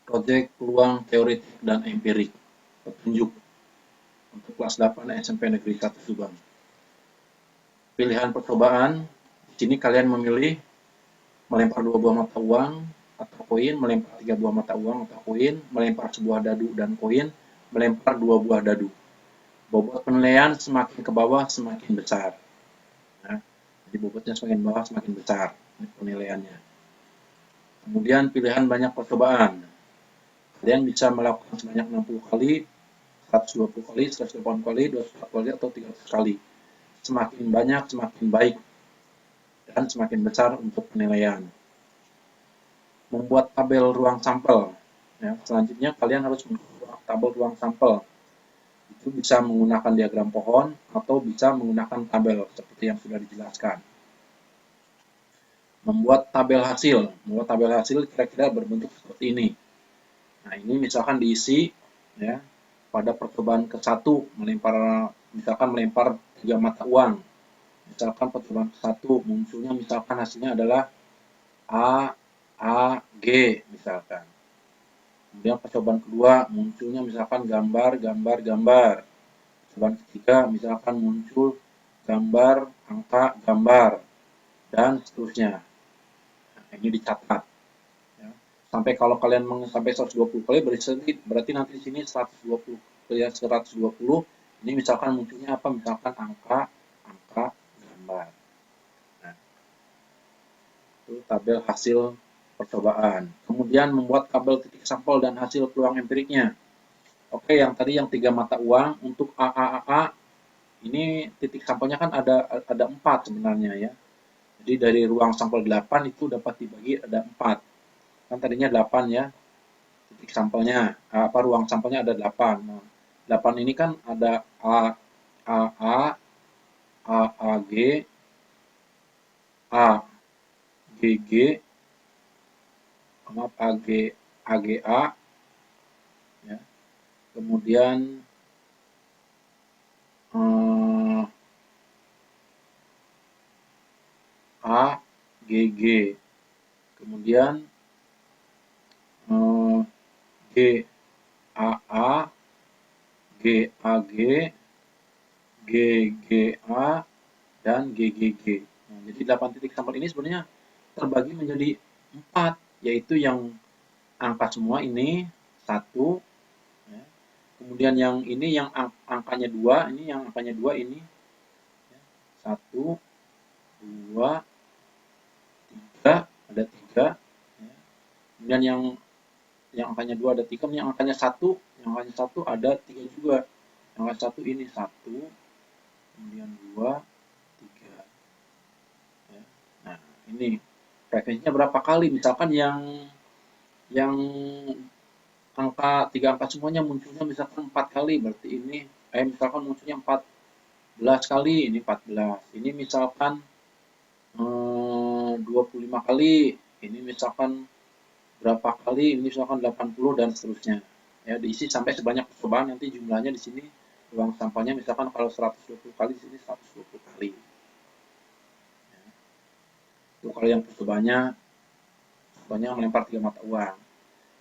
Proyek peluang teoretik dan empirik. Petunjuk untuk kelas 8 SMP Negeri 1 Subang. Pilihan percobaan, di sini kalian memilih melempar 2 buah mata uang atau koin, melempar 3 buah mata uang atau koin, melempar sebuah dadu dan koin, melempar 2 buah dadu. Bobot penilaian semakin ke bawah semakin besar. Nah, jadi bobotnya semakin bawah semakin besar penilaiannya. Kemudian pilihan banyak percobaan. Kalian bisa melakukan sebanyak 60 kali, 120 kali, 180 kali, 200 kali, atau 300 kali. Semakin banyak, semakin baik, dan semakin besar untuk penilaian. Membuat tabel ruang sampel. Ya, selanjutnya kalian harus membuat tabel ruang sampel. Itu bisa menggunakan diagram pohon atau bisa menggunakan tabel seperti yang sudah dijelaskan. Membuat tabel hasil. Membuat tabel hasil kira-kira berbentuk seperti ini. Nah, ini misalkan diisi ya pada percobaan ke-1 misalkan melempar 3 mata uang. Misalkan percobaan ke-1 munculnya misalkan hasilnya adalah A, A, G misalkan. Kemudian percobaan kedua munculnya misalkan gambar, gambar, gambar. Percobaan ketiga misalkan muncul gambar, angka, gambar, dan seterusnya. Nah, ini dicatat. Ya. Sampai kalau kalian sampai 120 kali berarti nanti di sini 120 kali 120 ini misalkan munculnya apa? Misalkan angka, angka, gambar. Nah, itu tabel hasil percobaan. Kemudian membuat tabel titik sampel dan hasil peluang empiriknya. Oke, yang tadi yang 3 mata uang untuk AAAA ini titik sampelnya kan ada 4 sebenarnya ya. Jadi dari ruang sampel 8 itu dapat dibagi ada 4. Kan tadinya 8 ya. Titik sampelnya ruang sampelnya ada 8. Nah, 8 ini kan ada A, G, A, G, maaf A, ya. Kemudian G, kemudian G, A, G, A, dan G. Nah, jadi 8 titik sampel ini sebenarnya terbagi menjadi 4, yaitu yang angka semua ini 1, ya. Kemudian yang ini yang angkanya 2, ini yang angkanya 2 ini ya. 1, 2, 3, ada 3, ya. Kemudian yang angkanya 2 ada 3, yang angkanya 1 ada 3 juga. Yang angka 1 ini 1, kemudian 2, 3. Ya. Nah, ini frekuensinya berapa kali? Misalkan yang tiga angka semuanya munculnya misalkan 4 kali, berarti ini misalkan munculnya 14 kali, ini 14. Ini misalkan 25 kali, ini misalkan berapa kali, ini misalkan 80 dan seterusnya. Ya, diisi sampai sebanyak percobaan, nanti jumlahnya di sini ruang sampelnya misalkan kalau 120 kali, di sini 120 kali. Ya. Itu kalau yang percobaannya melempar 3 mata uang.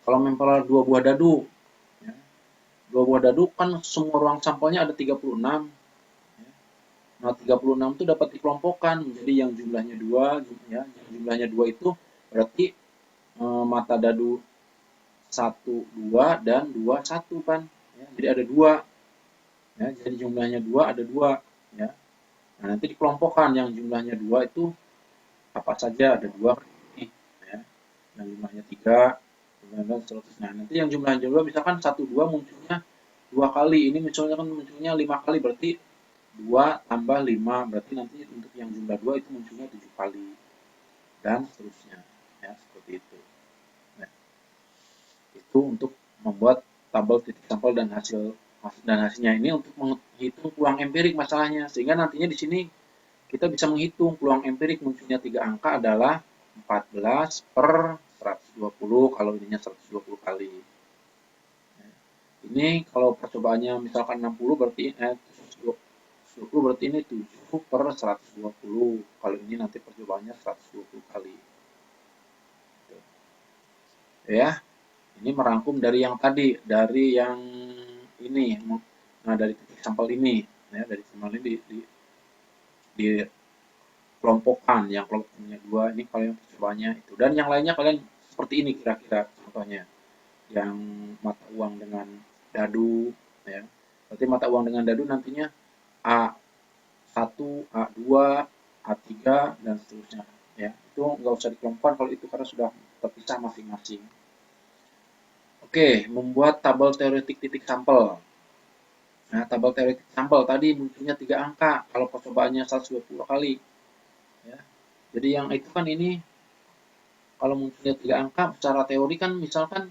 Kalau melempar 2 buah dadu, ya, 2 buah dadu kan semua ruang sampelnya ada 36. Ya. Nah, 36 itu dapat dikelompokkan menjadi yang jumlahnya 2, ya, yang jumlahnya 2 itu berarti mata dadu 1, 2, dan 2, 1 kan. Ya, jadi ada 2. Ya, jadi jumlahnya 2, ada 2. Ya. Nah, nanti dikelompokkan yang jumlahnya 2 itu apa saja, ada 2. Ya. Yang jumlahnya 3, dan seterusnya. Nah, nanti yang jumlahnya 2 misalkan 1, 2 munculnya 2 kali. Ini misalnya kan munculnya 5 kali, berarti 2 tambah 5, berarti nanti untuk yang jumlah 2 itu munculnya 7 kali. Dan seterusnya. Ya, seperti itu. Nah, itu untuk membuat tabel titik sampel dan hasilnya ini untuk menghitung peluang empirik masalahnya, sehingga nantinya di sini kita bisa menghitung peluang empirik munculnya 3 angka adalah 14 per 120 kalau ininya 120 kali. Ini kalau percobaannya misalkan 60 berarti 120 berarti ini 7 per 120. Kalau ini nanti percobaannya 120 kali. Ya, Ini merangkum dari yang tadi, dari yang ini. Nah, dari titik sampel ini, ya, dari sampel ini di kelompokkan. Yang kelompoknya 2 ini kalian percobaannya itu. Dan yang lainnya kalian seperti ini kira-kira contohnya. Yang mata uang dengan dadu, ya. Berarti mata uang dengan dadu nantinya A1, A2, A3 dan seterusnya, ya. Itu nggak usah dikelompokkan kalau itu karena sudah terpisah masing-masing. Oke, membuat tabel teoretik titik sampel. Nah, tabel teoretik sampel tadi munculnya 3 angka kalau percobaannya 120 kali, ya. Jadi yang itu kan ini kalau munculnya 3 angka secara teori kan misalkan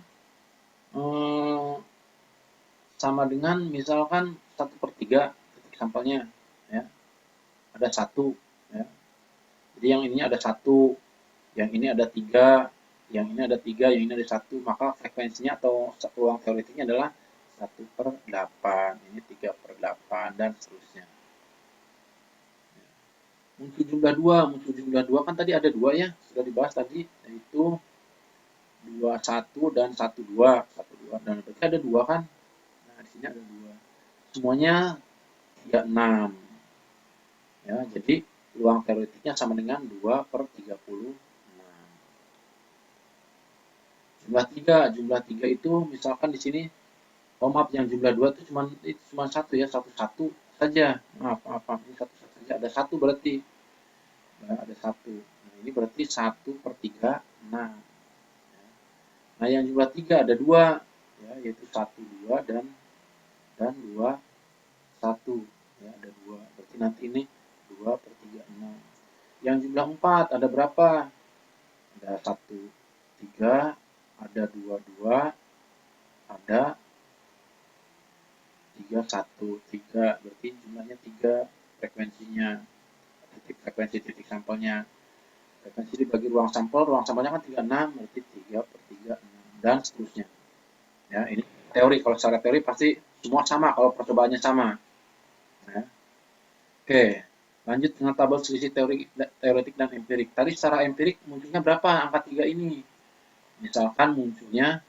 sama dengan misalkan 1/3 titik sampelnya, ya. Ada 1, ya. Jadi yang ini ada 1, yang ini ada 3, yang ini ada 3, yang ini ada 1, maka frekuensinya atau ruang teoretiknya adalah 1/8, ini 3/8 dan seterusnya. Muncul jumlah 2 kan tadi ada 2 ya, sudah dibahas tadi, yaitu 21 dan 12, 12 dan berarti ada 2 kan. Nah, di sini ada 2. Semuanya 36. Ya, jadi ruang teoretiknya sama dengan 2/36. Jumlah 3 itu misalkan di sini, oh maaf, yang jumlah 2 itu cuma satu ya, satu-satu saja. Maaf, ini satu-satu saja. Ada 1 berarti. Nah, ada 1. Nah, ini berarti 1/36. Nah, yang jumlah 3 ada 2, ya, yaitu 1, 2 dan 2, 1. Ya, ada 2. Berarti nanti ini 2/36. Yang jumlah 4 ada berapa? Ada 1, 3, ada 2, 2, ada 3, 1, 3. Berarti jumlahnya 3 frekuensinya. Frekuensi titik sampelnya. Frekuensi dibagi ruang sampelnya kan 36, berarti 3/36 dan seterusnya. Ya, ini teori. Kalau secara teori pasti semua sama kalau percobaannya sama. Ya. Oke, lanjut dengan tabel selisih teoretik dan empirik. Tadi secara empirik munculnya berapa angka 3 ini? Misalkan munculnya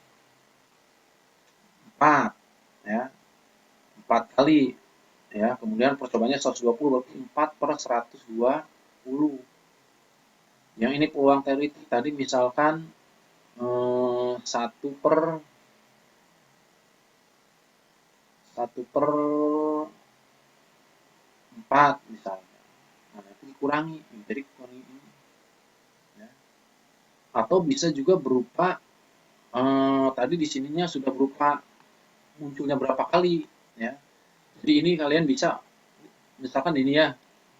4, ya, 4 kali, ya. Kemudian percobaannya 120, berarti 4/120. Yang ini peluang teoretik tadi misalkan 1/4 misalnya. Nah, itu dikurangi, empirik kurangi ini. Ya. Atau bisa juga berupa tadi di sininya sudah berupa munculnya berapa kali, ya. Jadi ini kalian bisa misalkan ini ya,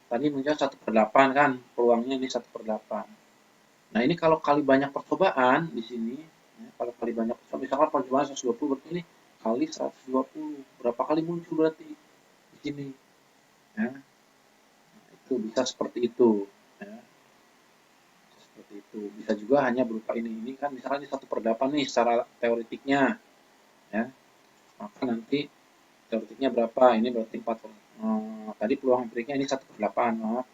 tadi muncul 1/8 kan, peluangnya ini 1/8. Nah, ini kalau kali banyak percobaan di sini, ya, kalau kali banyak percobaan, misalkan percobaan 120 berarti ini kali 120, berapa kali muncul berarti di sini, ya. Nah, itu bisa seperti itu, ya. Seperti itu. Bisa juga hanya berupa ini kan misalkan ini 1/8 nih secara teoretiknya, ya. Maka nanti teoretiknya berapa? Ini berarti 4. Tadi peluang empiriknya ini 1/8, maaf.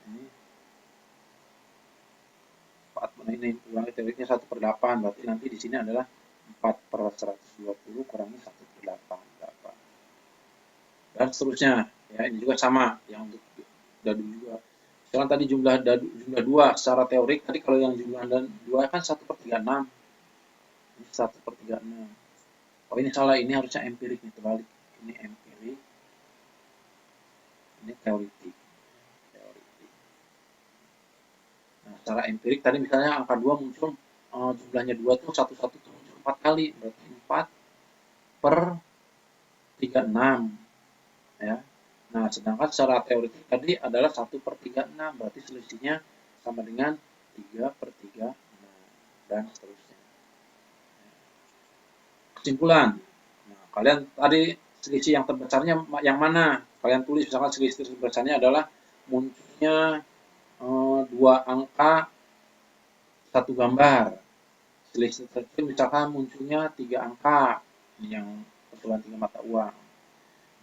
Ini peluang teoretiknya 1/8, berarti nanti di sini adalah 4/120 kurangi 1/8. Dan seterusnya. Ya, ini juga sama yang untuk dadu juga. Sekarang tadi jumlah 2 secara teorik, tadi kalau yang jumlah 2 kan 1/36. Ini 1/36. Oh, ini salah, ini harusnya empirik nih, terbalik. Ini empirik. Ini teoretik. Nah, secara empirik tadi misalnya angka 2 muncul, jumlahnya 2 tuh satu-satu muncul 4 kali, berarti 4/36, ya. Nah, sedangkan secara teoretik tadi adalah 1/36, berarti selisihnya sama dengan 3/36 dan seterusnya. Kesimpulan. Nah, kalian tadi selisih yang terbesarnya yang mana? Kalian tulis misalkan selisih terbesarnya adalah munculnya 2 angka 1 gambar. Selisih terkecil misalkan munculnya 3 angka, yang percobaan 3 mata uang.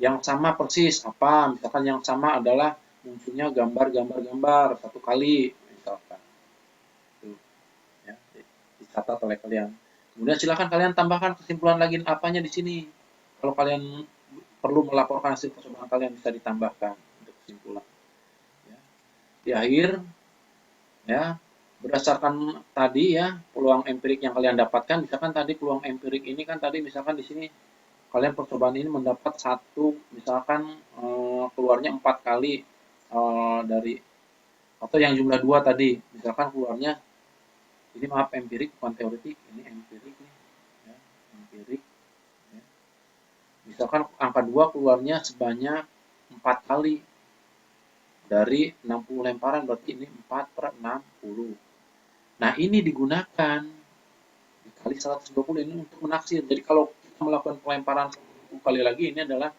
Yang sama persis apa? Misalkan yang sama adalah munculnya gambar 1 kali misalkan. Itu, ya, dicatat oleh kalian. Kemudian silakan kalian tambahkan kesimpulan lagi apanya di sini. Kalau kalian perlu melaporkan hasil percobaan kalian bisa ditambahkan untuk kesimpulan. Ya. Di akhir, ya, berdasarkan tadi ya peluang empirik yang kalian dapatkan, misalkan tadi peluang empirik ini kan tadi misalkan di sini kalian percobaan ini mendapat satu, misalkan keluarnya 4 kali dari atau yang jumlah 2 tadi, misalkan keluarnya ini maaf empirik bukan teoretik, ini empirik nih, ya, empirik. Ya. Misalkan angka 2 keluarnya sebanyak 4 kali dari 60 lemparan, berarti ini 4/60. Nah, ini digunakan dikali 120 ini untuk menaksir. Jadi kalau kita melakukan pelemparan 10 kali lagi, ini adalah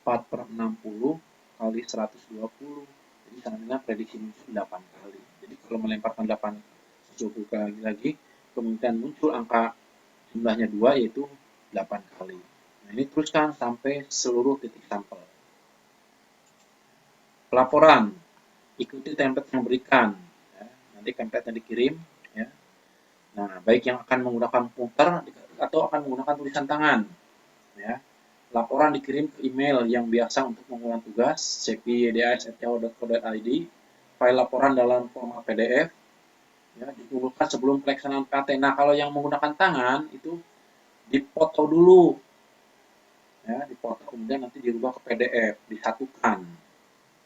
4/60 kali 120. Jadi sama dengan prediksi muncul 8 kali. Jadi kalau melemparkan 8/20 kali lagi, kemungkinan muncul angka jumlahnya 2 yaitu 8 kali. Nah, ini teruskan sampai seluruh titik sampel. Pelaporan, ikuti template yang berikan. Ya, nanti template yang dikirim. Ya. Nah, baik yang akan menggunakan pointer atau akan menggunakan tulisan tangan. Ya. Laporan dikirim ke email yang biasa untuk mengulang tugas, cpi.ydas@yahoo.co.id. File laporan dalam format PDF, ya, dikumpulkan sebelum pelaksanaan PAT. Nah, kalau yang menggunakan tangan itu dipoto dulu, ya, dipoto kemudian nanti dirubah ke PDF, disatukan,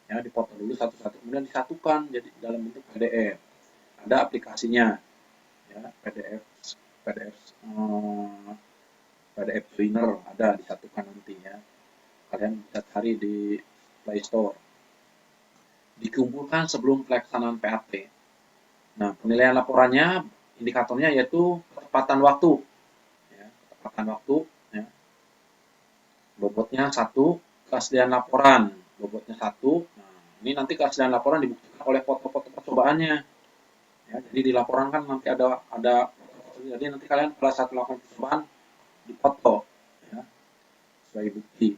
ya, dipoto dulu satu-satu, kemudian disatukan jadi dalam bentuk PDF. Ada aplikasinya, ya, PDF, PDF, PDF Joiner ada disatukan nanti ya. Kalian bisa cari di Play Store. Dikumpulkan sebelum pelaksanaan PAT. Nah, penilaian laporannya, indikatornya yaitu ketepatan waktu. Ya, ketepatan waktu, ya. Bobotnya 1, keaslian laporan, bobotnya 1. Nah, ini nanti keaslian laporan dibuktikan oleh foto-foto percobaannya. Ya, jadi di laporan kan nanti ada jadi nanti kalian pada saat melakukan percobaan dipoto, ya, sebagai bukti.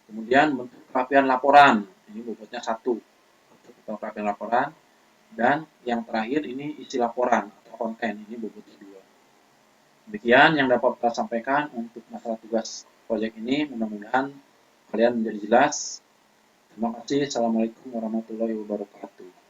Kemudian bentuk kerapian laporan, ini bobotnya 1, bentuk kerapian laporan. Dan yang terakhir ini isi laporan atau konten, ini bobotnya 2. Demikian yang dapat kita sampaikan untuk masalah tugas proyek ini, mudah-mudahan kalian menjadi jelas. Terima kasih. Assalamualaikum warahmatullahi wabarakatuh.